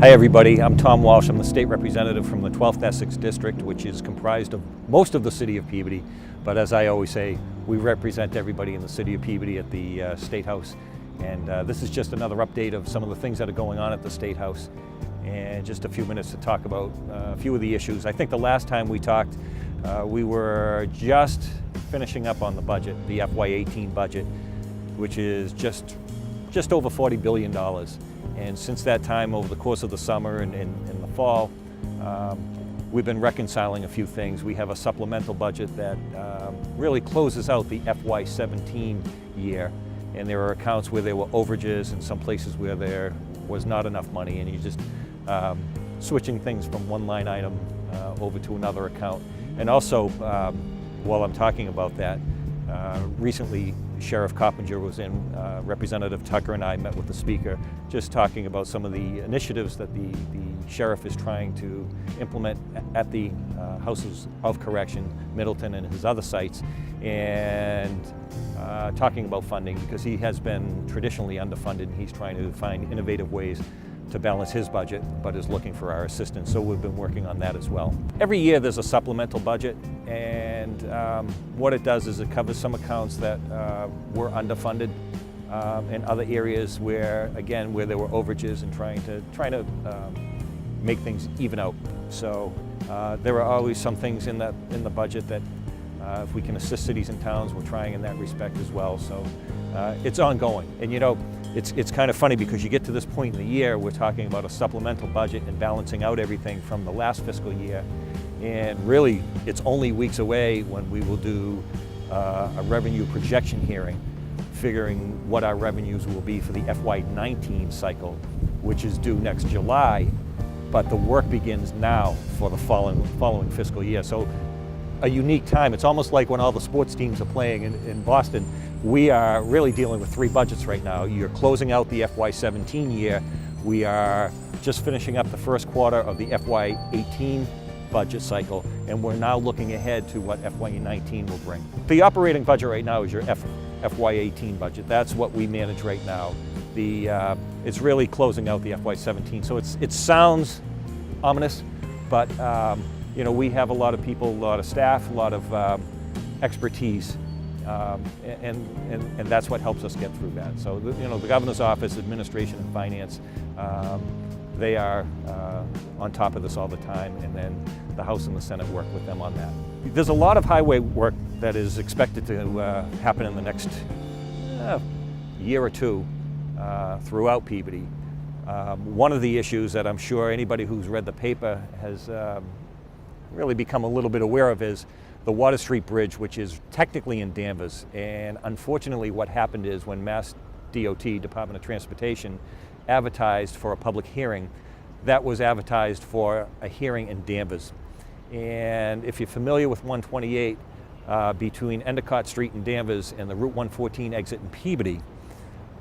Hi everybody, I'm Tom Walsh. I'm the state representative from the 12th Essex District, which is comprised of most of the city of Peabody. But as I always say, we represent everybody in the city of Peabody at the State House. And this is just another update of some of the things that are going on at the State House. And just a few minutes to talk about a few of the issues. I think the last time we talked, we were just finishing up on the budget, the FY18 budget, which is just over $40 billion. And since that time, over the course of the summer and in the fall, we've been reconciling a few things. We have a supplemental budget that really closes out the FY17 year. And there are accounts where there were overages and some places where there was not enough money, and you're just switching things from one line item over to another account. And also, while I'm talking about that, recently Sheriff Coppinger was in, Representative Tucker and I met with the Speaker, just talking about some of the initiatives that the Sheriff is trying to implement at the Houses of Correction, Middleton and his other sites, and talking about funding, because he has been traditionally underfunded and he's trying to find innovative ways to balance his budget, but is looking for our assistance. So we've been working on that as well. Every year there's a supplemental budget, and what it does is it covers some accounts that were underfunded in other areas where, again, where there were overages, and trying to make things even out. So there are always some things in the budget that if we can assist cities and towns, we're trying in that respect as well. So it's ongoing. And you know, it's kind of funny because you get to this point in the year, we're talking about a supplemental budget and balancing out everything from the last fiscal year. And really, it's only weeks away when we will do a revenue projection hearing, figuring what our revenues will be for the FY19 cycle, which is due next July. But the work begins now for the following fiscal year. So a unique time. It's almost like when all the sports teams are playing in Boston. We are really dealing with three budgets right now. You're closing out the FY17 year. We are just finishing up the first quarter of the FY18 budget cycle, and we're now looking ahead to what FY19 will bring. The operating budget right now is your FY18 budget. That's what we manage right now. It's really closing out the FY17. So it sounds ominous, but you know, we have a lot of people, a lot of staff, a lot of expertise, and that's what helps us get through that. So you know, the Governor's Office, Administration and Finance, they are on top of this all the time, and then the House and the Senate work with them on that. There's a lot of highway work that is expected to happen in the next year or two throughout Peabody. One of the issues that I'm sure anybody who's read the paper has really become a little bit aware of is the Water Street Bridge, which is technically in Danvers. And unfortunately, what happened is when Mass DOT, Department of Transportation, advertised for a public hearing, that was advertised for a hearing in Danvers. And if you're familiar with 128, between Endicott Street and Danvers and the Route 114 exit in Peabody,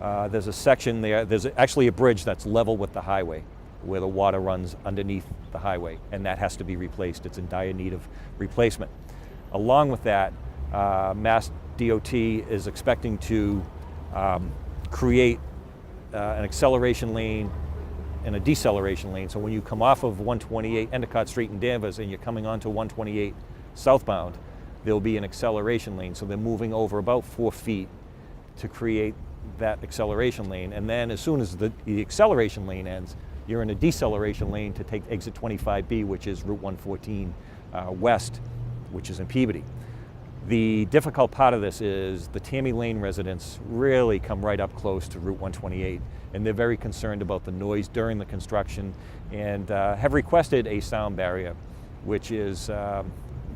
there's a section there, there's actually a bridge that's level with the highway, where the water runs underneath the highway, and that has to be replaced. It's in dire need of replacement. Along with that, Mass DOT is expecting to create an acceleration lane and a deceleration lane. So when you come off of 128 Endicott Street in Danvers and you're coming onto 128 southbound, there'll be an acceleration lane. So they're moving over about 4 feet to create that acceleration lane. And then as soon as the acceleration lane ends, you're in a deceleration lane to take exit 25B, which is Route 114 west, which is in Peabody. The difficult part of this is the Tammy Lane residents really come right up close to Route 128, and they're very concerned about the noise during the construction, and have requested a sound barrier, which is,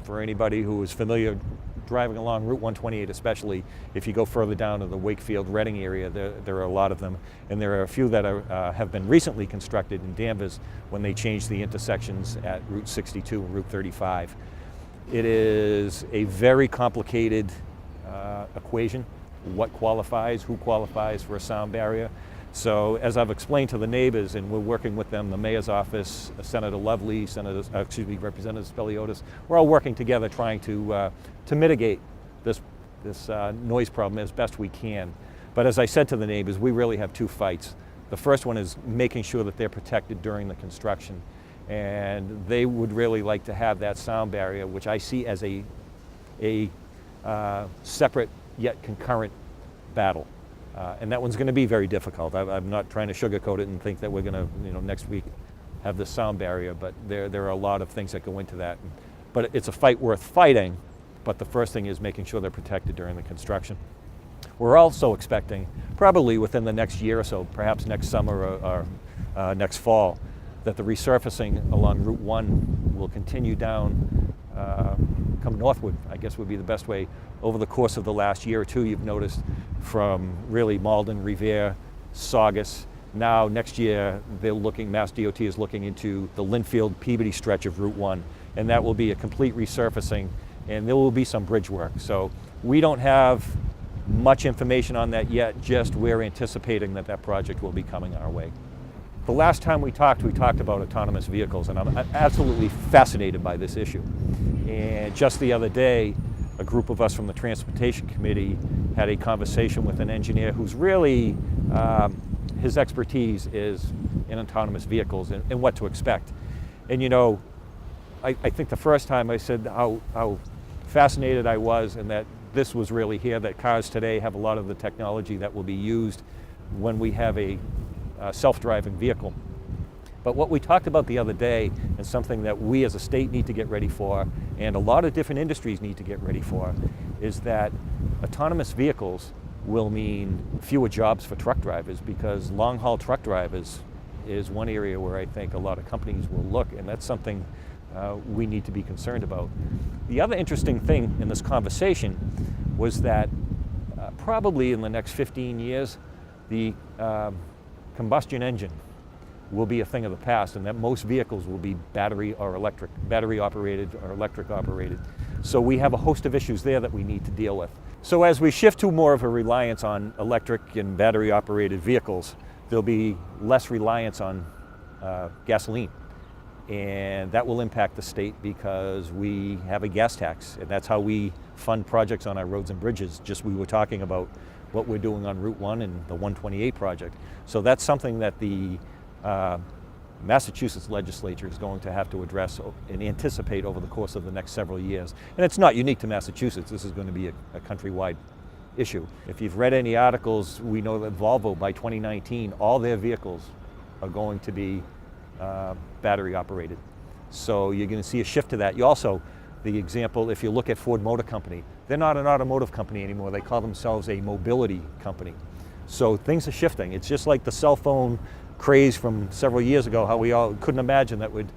for anybody who is familiar driving along Route 128, especially if you go further down to the Wakefield, Reading area, there are a lot of them, and there are a few that have been recently constructed in Danvers when they changed the intersections at Route 62 and Route 35. It is a very complicated equation, what qualifies, who qualifies for a sound barrier. So as I've explained to the neighbors, and we're working with them, the Mayor's Office, Senator Lovely, Representative Speliotis, we're all working together trying to mitigate this noise problem as best we can. But as I said to the neighbors, we really have two fights. The first one is making sure that they're protected during the construction. And they would really like to have that sound barrier, which I see as a separate yet concurrent battle. And that one's going to be very difficult. I'm not trying to sugarcoat it and think that we're going to, next week have this sound barrier, but there are a lot of things that go into that. But it's a fight worth fighting, but the first thing is making sure they're protected during the construction. We're also expecting, probably within the next year or so, perhaps next summer or next fall, that the resurfacing along Route 1 will continue down, come northward, I guess would be the best way. Over the course of the last year or two, you've noticed from really Malden, Revere, Saugus. Now, next year, Mass DOT is looking into the Linfield Peabody stretch of Route 1, and that will be a complete resurfacing, and there will be some bridge work. So we don't have much information on that yet, just we're anticipating that project will be coming our way. The last time we talked about autonomous vehicles, and I'm absolutely fascinated by this issue. And just the other day, a group of us from the Transportation Committee had a conversation with an engineer who's really, his expertise is in autonomous vehicles and what to expect. And I think the first time I said how fascinated I was, and that this was really here, that cars today have a lot of the technology that will be used when we have a self-driving vehicle. But what we talked about the other day, and something that we as a state need to get ready for, and a lot of different industries need to get ready for, is that autonomous vehicles will mean fewer jobs for truck drivers, because long-haul truck drivers is one area where I think a lot of companies will look, and that's something we need to be concerned about. The other interesting thing in this conversation was that probably in the next 15 years, the combustion engine will be a thing of the past, and that most vehicles will be battery operated or electric operated. So we have a host of issues there that we need to deal with. So as we shift to more of a reliance on electric and battery operated vehicles, there'll be less reliance on gasoline. And that will impact the state because we have a gas tax, and that's how we fund projects on our roads and bridges. Just we were talking about what we're doing on Route 1 and the 128 project. So that's something that the Massachusetts legislature is going to have to address and anticipate over the course of the next several years. And it's not unique to Massachusetts. This is going to be a countrywide issue. If you've read any articles, we know that Volvo, by 2019, all their vehicles are going to be battery operated. So you're going to see a shift to that. You also, the example, if you look at Ford Motor Company, they're not an automotive company anymore. They call themselves a mobility company. So things are shifting. It's just like the cell phone craze from several years ago, how we all couldn't imagine that we'd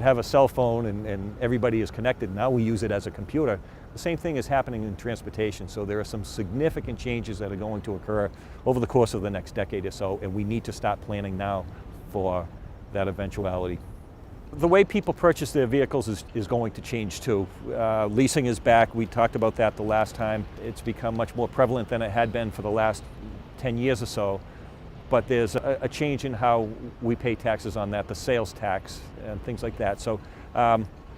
have a cell phone and everybody is connected. Now we use it as a computer. The same thing is happening in transportation. So there are some significant changes that are going to occur over the course of the next decade or so, and we need to start planning now for that eventuality. The way people purchase their vehicles is going to change too. Leasing is back. We talked about that the last time. It's become much more prevalent than it had been for the last 10 years or so. But there's a change in how we pay taxes on that, the sales tax and things like that. So,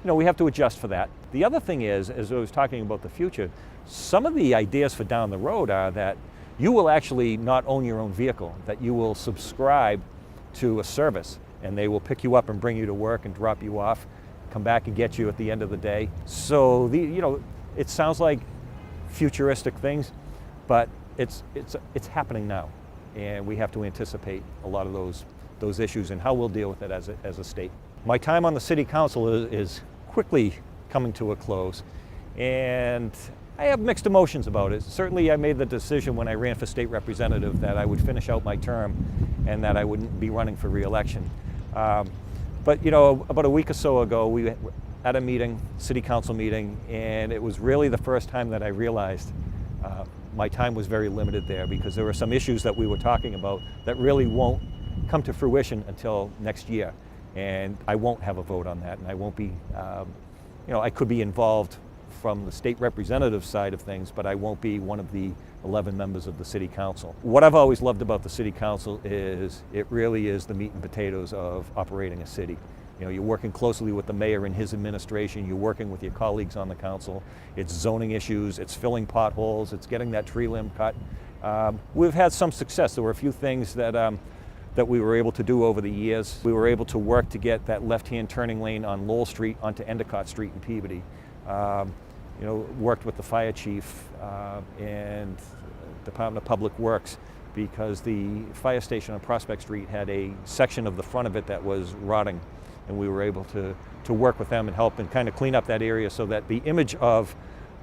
we have to adjust for that. The other thing is, as I was talking about the future, some of the ideas for down the road are that you will actually not own your own vehicle, that you will subscribe to a service, and they will pick you up and bring you to work and drop you off, come back and get you at the end of the day. So it sounds like futuristic things, but it's happening now, and we have to anticipate a lot of those issues and how we'll deal with it as a state. My time on the City Council is quickly coming to a close, and I have mixed emotions about it. Certainly I made the decision when I ran for state representative that I would finish out my term and that I wouldn't be running for re-election. But about a week or so ago, we were at a meeting, city council meeting, and it was really the first time that I realized my time was very limited there, because there were some issues that we were talking about that really won't come to fruition until next year. And I won't have a vote on that, and I won't be, I could be involved from the state representative side of things, but I won't be one of the 11 members of the city council. What I've always loved about the city council is it really is the meat and potatoes of operating a city. You're working closely with the mayor and his administration, you're working with your colleagues on the council. It's zoning issues, it's filling potholes, it's getting that tree limb cut. We've had some success. There were a few things that that we were able to do over the years. We were able to work to get that left-hand turning lane on Lowell Street onto Endicott Street in Peabody. Worked with the fire chief and Department of Public Works, because the fire station on Prospect Street had a section of the front of it that was rotting, and we were able to work with them and help and kind of clean up that area so that the image of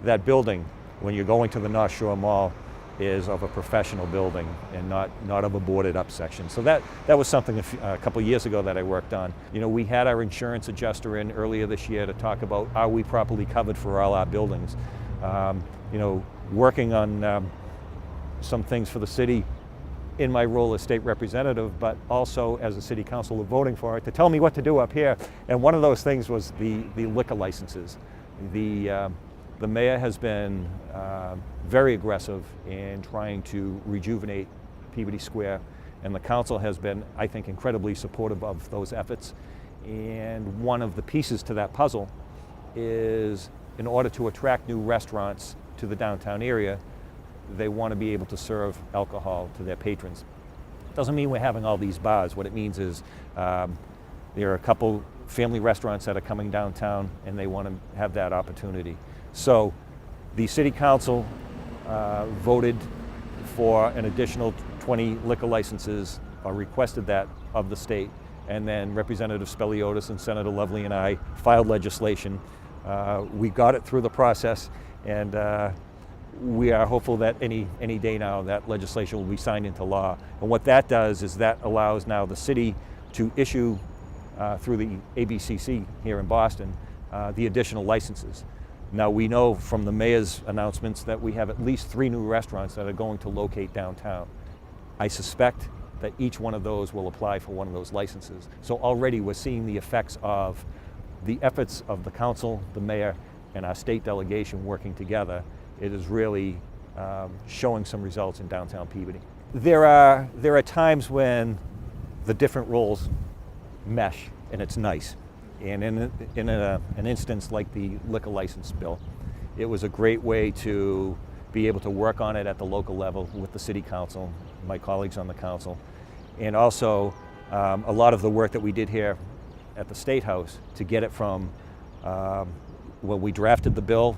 that building when you're going to the North Shore Mall is of a professional building and not of a boarded up section. So that was something a couple years ago that I worked on. We had our insurance adjuster in earlier this year to talk about, are we properly covered for all our buildings? Working on some things for the city in my role as state representative, but also as a city councilor voting for it, to tell me what to do up here. And one of those things was the liquor licenses. The mayor has been very aggressive in trying to rejuvenate Peabody Square, and the council has been, I think, incredibly supportive of those efforts. And one of the pieces to that puzzle is, in order to attract new restaurants to the downtown area, they want to be able to serve alcohol to their patrons. Doesn't mean we're having all these bars. What it means is there are a couple family restaurants that are coming downtown, and they want to have that opportunity. So the city council voted for an additional 20 liquor licenses, or requested that of the state, and then Representative Speliotis and Senator Lovely and I filed legislation. We got it through the process, and we are hopeful that any day now that legislation will be signed into law. And what that does is that allows now the city to issue through the ABCC here in Boston the additional licenses. Now, we know from the mayor's announcements that we have at least 3 new restaurants that are going to locate downtown. I suspect that each one of those will apply for one of those licenses. So already we're seeing the effects of the efforts of the council, the mayor, and our state delegation working together. It is really showing some results in downtown Peabody. There are times when the different roles mesh, and it's nice. And in an instance like the liquor license bill, it was a great way to be able to work on it at the local level with the city council, my colleagues on the council, and also a lot of the work that we did here at the State House to get it from when we drafted the bill,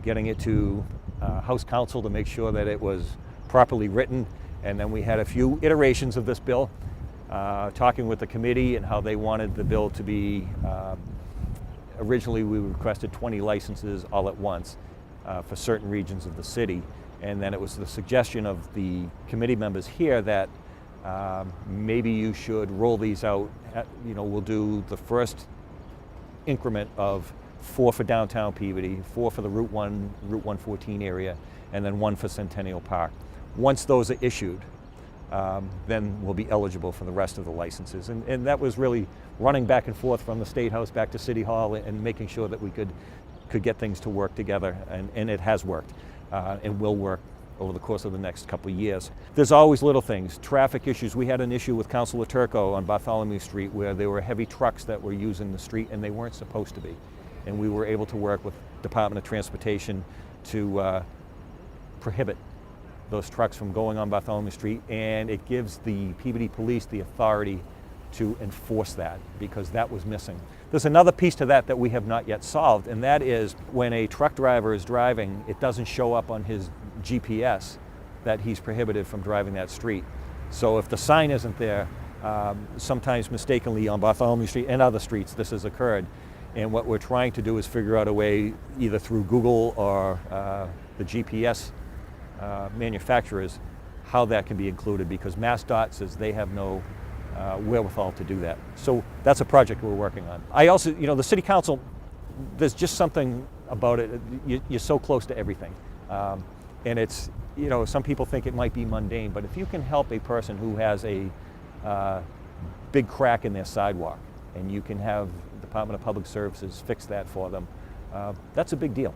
getting it to House Counsel to make sure that it was properly written, and then we had a few iterations of this bill. Talking with the committee and how they wanted the bill to be. Originally we requested 20 licenses all at once for certain regions of the city, and then it was the suggestion of the committee members here that maybe you should roll these out. We'll do the first increment of 4 for downtown Peabody, 4 for the Route 114 area, and then 1 for Centennial Park. Once those are issued, then we'll be eligible for the rest of the licenses. And that was really running back and forth from the State House back to City Hall and making sure that we could get things to work together, and it has worked and will work over the course of the next couple of years. There's always little things, traffic issues. We had an issue with Councilor Turco on Bartholomew Street where there were heavy trucks that were using the street and they weren't supposed to be. And we were able to work with Department of Transportation to prohibit those trucks from going on Bartholomew Street, and it gives the Peabody Police the authority to enforce that, because that was missing. There's another piece to that we have not yet solved, and that is when a truck driver is driving, it doesn't show up on his GPS that he's prohibited from driving that street. So if the sign isn't there, sometimes mistakenly on Bartholomew Street and other streets this has occurred, and what we're trying to do is figure out a way, either through Google or the GPS manufacturers, how that can be included, because MassDOT says they have no wherewithal to do that. So that's a project we're working on. I also, the City Council, there's just something about it. You're so close to everything. And it's, some people think it might be mundane, but if you can help a person who has a big crack in their sidewalk, and you can have Department of Public Services fix that for them, that's a big deal.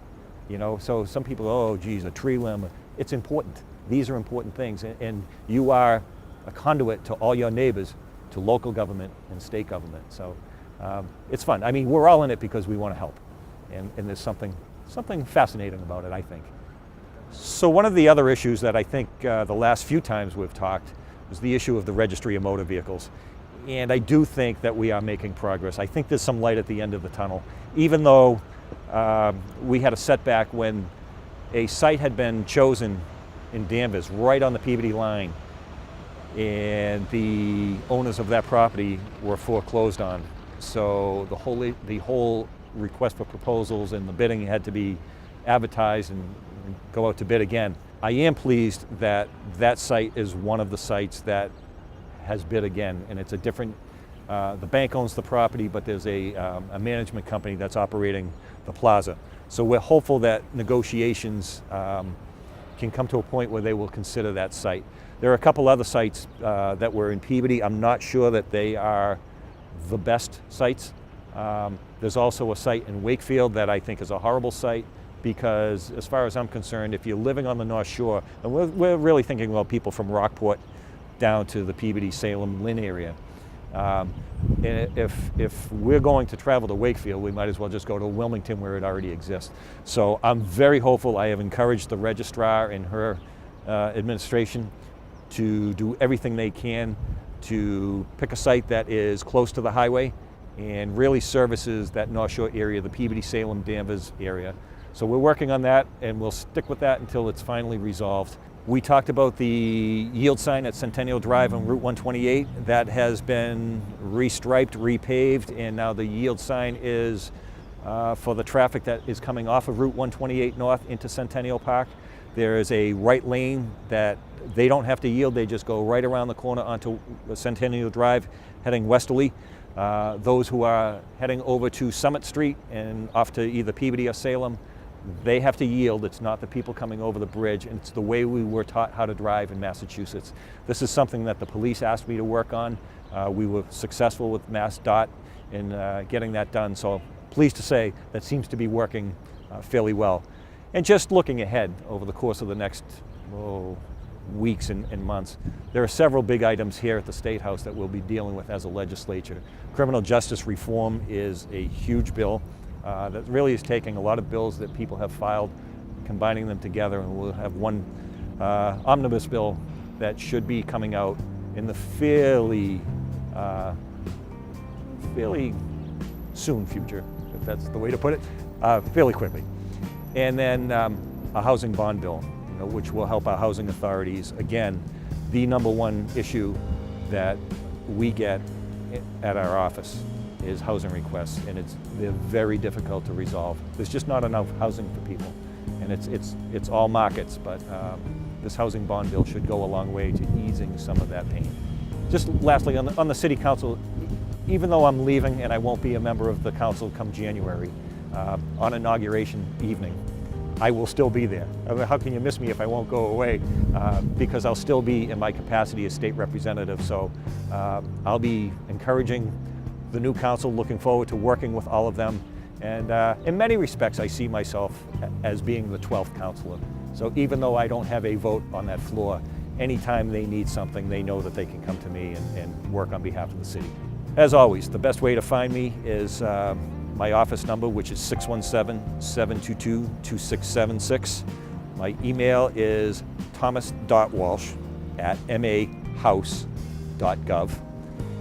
So some people, oh geez, a tree limb. It's important. These are important things, and you are a conduit to all your neighbors, to local government and state government. So it's fun. I mean, we're all in it because we want to help, and there's something fascinating about it, I think. So one of the other issues that I think the last few times we've talked, is the issue of the registry of motor vehicles. And I do think that we are making progress. I think there's some light at the end of the tunnel, even though we had a setback when a site had been chosen in Danvers, right on the Peabody line, and the owners of that property were foreclosed on. So the whole request for proposals and the bidding had to be advertised and go out to bid again. I am pleased that that site is one of the sites that has bid again, and it's a different, the bank owns the property, but there's a management company that's operating the plaza. So we're hopeful that negotiations can come to a point where they will consider that site. There are a couple other sites that were in Peabody. I'm not sure that they are the best sites. There's also a site in Wakefield that I think is a horrible site, because as far as I'm concerned, if you're living on the North Shore, and we're really thinking about people from Rockport down to the Peabody, Salem, Lynn area. And if we're going to travel to Wakefield, we might as well just go to Wilmington where it already exists. So I'm very hopeful. I have encouraged the registrar and her administration to do everything they can to pick a site that is close to the highway and really services that North Shore area, the Peabody, Salem, Danvers area. So we're working on that, and we'll stick with that until it's finally resolved. We talked about the yield sign at Centennial Drive on Route 128. That has been restriped, repaved, and now the yield sign is for the traffic that is coming off of Route 128 North into Centennial Park. There is a right lane that they don't have to yield, they just go right around the corner onto Centennial Drive heading westerly. Those who are heading over to Summit Street and off to either Peabody or Salem, they have to yield. It's not the people coming over the bridge, and it's the way we were taught how to drive in Massachusetts. This is something that the police asked me to work on. We were successful with MassDOT in getting that done, so pleased to say that seems to be working fairly well. And just looking ahead over the course of the next weeks and months, there are several big items here at the State House that we'll be dealing with as a legislature. Criminal justice reform is a huge bill. That really is taking a lot of bills that people have filed, combining them together, and we'll have one omnibus bill that should be coming out in the fairly soon future, if that's the way to put it, fairly quickly. And then a housing bond bill, which will help our housing authorities. Again, the number one issue that we get at our office is housing requests, and they're very difficult to resolve. There's just not enough housing for people, and it's all markets, but this housing bond bill should go a long way to easing some of that pain. Just lastly, on the city council, even though I'm leaving and I won't be a member of the council come January, on inauguration evening, I will still be there. I mean, how can you miss me if I won't go away? Because I'll still be in my capacity as state representative, so I'll be encouraging the new council, looking forward to working with all of them. And in many respects, I see myself as being the 12th councilor. So even though I don't have a vote on that floor, anytime they need something, they know that they can come to me and work on behalf of the city. As always, the best way to find me is my office number, which is 617-722-2676. My email is thomas.walsh@mahouse.gov.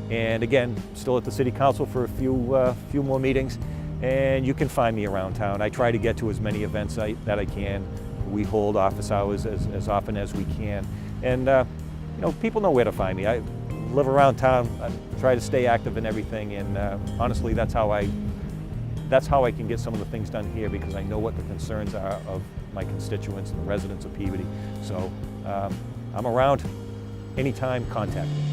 And again, still at the City Council for a few more meetings, and you can find me around town. I try to get to as many events that I can. We hold office hours as often as we can. And people know where to find me. I live around town, I try to stay active in everything, and honestly, that's how I can get some of the things done here, because I know what the concerns are of my constituents and the residents of Peabody. So I'm around. Anytime, contact me.